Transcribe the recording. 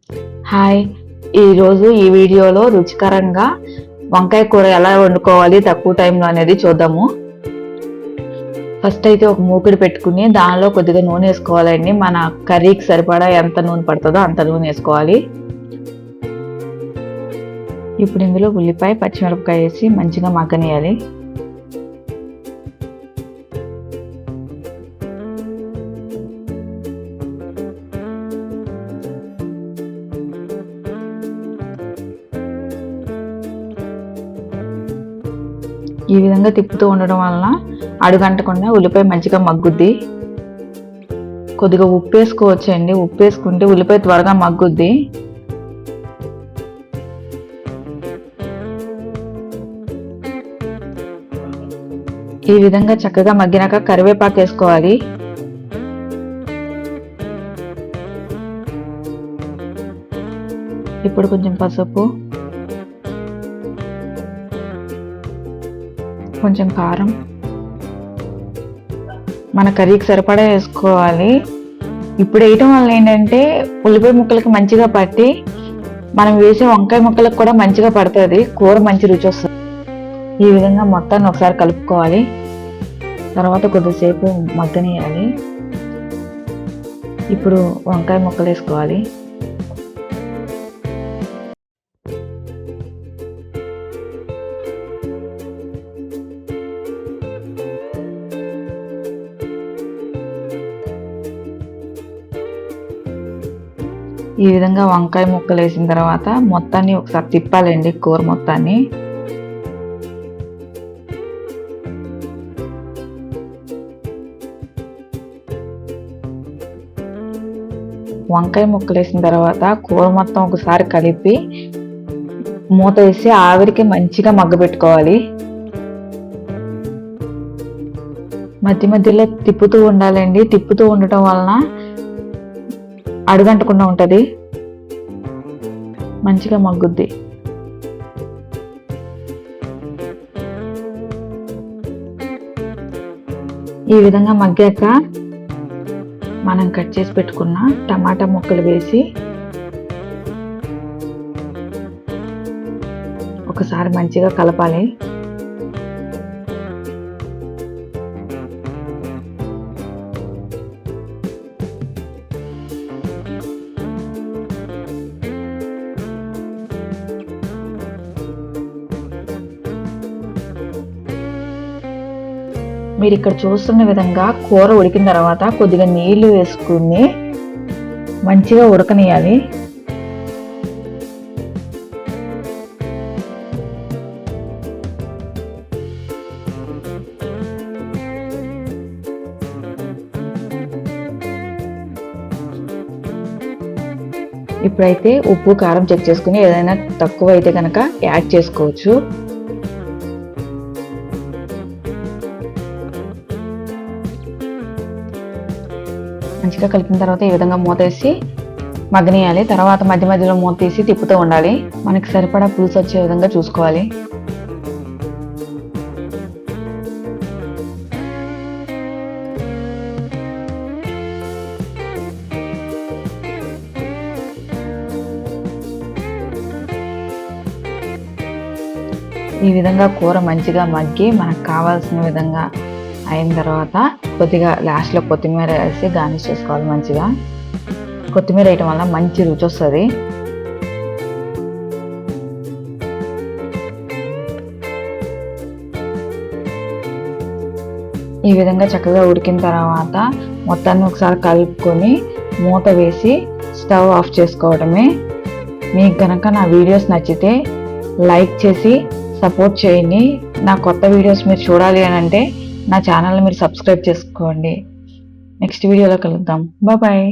Hi, ఈరోజు ఈ వీడియోలో రుచికరంగా వంకాయ కూర ఎలా వండుకోవాలి తక్కువ టైంలో అనేది చూద్దాము. ఫస్ట్ అయితే ఒక మూకుడు పెట్టుకుని దానిలో కొద్దిగా నూనె వేసుకోవాలండి. మన కర్రీకి సరిపడా ఎంత నూనె పడుతుందో అంత నూనె వేసుకోవాలి. ఇప్పుడు ఇందులో ఉల్లిపాయ, పచ్చిమిరపకాయ వేసి మంచిగా మగ్గనియాలి. ఈ విధంగా తిప్పుతూ ఉండడం వలన అడుగంటకుండా ఉల్లిపాయ మంచిగా మగ్గుద్ది. కొద్దిగా ఉప్పు వేసుకోవచ్చండి. ఉప్పు వేసుకుంటే ఉల్లిపాయ త్వరగా మగ్గుద్ది. ఈ విధంగా చక్కగా మగ్గినాక కరివేపాకు వేసుకోవాలి. ఇప్పుడు కొంచెం పసుపు, కొంచెం కారం, మన కర్రీకి సరిపడా వేసుకోవాలి. ఇప్పుడు వేయటం వల్ల ఏంటంటే ఉల్లిపాయ ముక్కలకి మంచిగా పట్టి మనం వేసే వంకాయ ముక్కలకు కూడా మంచిగా పడుతుంది, కూర మంచి రుచి వస్తుంది. ఈ విధంగా మొత్తాన్ని ఒకసారి కలుపుకోవాలి. తర్వాత కొద్దిసేపు మగ్గనియాలి. ఇప్పుడు వంకాయ ముక్కలు వేసుకోవాలి. ఈ విధంగా వంకాయ ముక్కలు వేసిన తర్వాత మొత్తాన్ని ఒకసారి తిప్పాలండి, కూర మొత్తాన్ని. వంకాయ ముక్కలు వేసిన తర్వాత కూర మొత్తం ఒకసారి కలిపి మూత వేసి ఆవిరికి మంచిగా మగ్గబెట్టుకోవాలి. మధ్య మధ్యలో తిప్పుతూ ఉండాలండి. తిప్పుతూ ఉండటం వలన అడుగంటకుండా ఉంటుంది, మంచిగా మగ్గుద్ది. ఈ విధంగా మగ్గాక మనం కట్ చేసి పెట్టుకున్న టమాటా ముక్కలు వేసి ఒకసారి మంచిగా కలపాలి. మీరు ఇక్కడ చూస్తున్న విధంగా కూర ఉడికిన తర్వాత కొద్దిగా నీళ్లు వేసుకుని మంచిగా ఉడకనియాలి. ఇప్పుడైతే ఉప్పు, కారం చెక్ చేసుకుని ఏదైనా తక్కువ అయితే కనుక యాడ్ చేసుకోవచ్చు. మంచిగా కలిపిన తర్వాత ఈ విధంగా మూత వేసి మగ్గనియాలి. తర్వాత మధ్య మధ్యలో మూత తీసి తిప్పుతూ ఉండాలి. మనకి సరిపడా పులుసు వచ్చే విధంగా చూసుకోవాలి. ఈ విధంగా కూర మంచిగా మగ్గి మనకు కావాల్సిన విధంగా అయిన తర్వాత కొద్దిగా లాస్ట్లో కొత్తిమీర వేసి గార్నిష్ చేసుకోవాలి. మంచిగా కొత్తిమీర వేయటం వల్ల మంచి రుచి వస్తుంది. ఈ విధంగా చక్కగా ఉడికిన తర్వాత మొత్తాన్ని ఒకసారి కలుపుకొని మూత వేసి స్టవ్ ఆఫ్ చేసుకోవడమే. మీకు కనుక నా వీడియోస్ నచ్చితే లైక్ చేసి సపోర్ట్ చేయండి. నా కొత్త వీడియోస్ మీరు చూడాలి అని అంటే నా ఛానల్ని మీరు సబ్స్క్రైబ్ చేసుకోండి. నెక్స్ట్ వీడియోలో కలుద్దాం. బాయ్.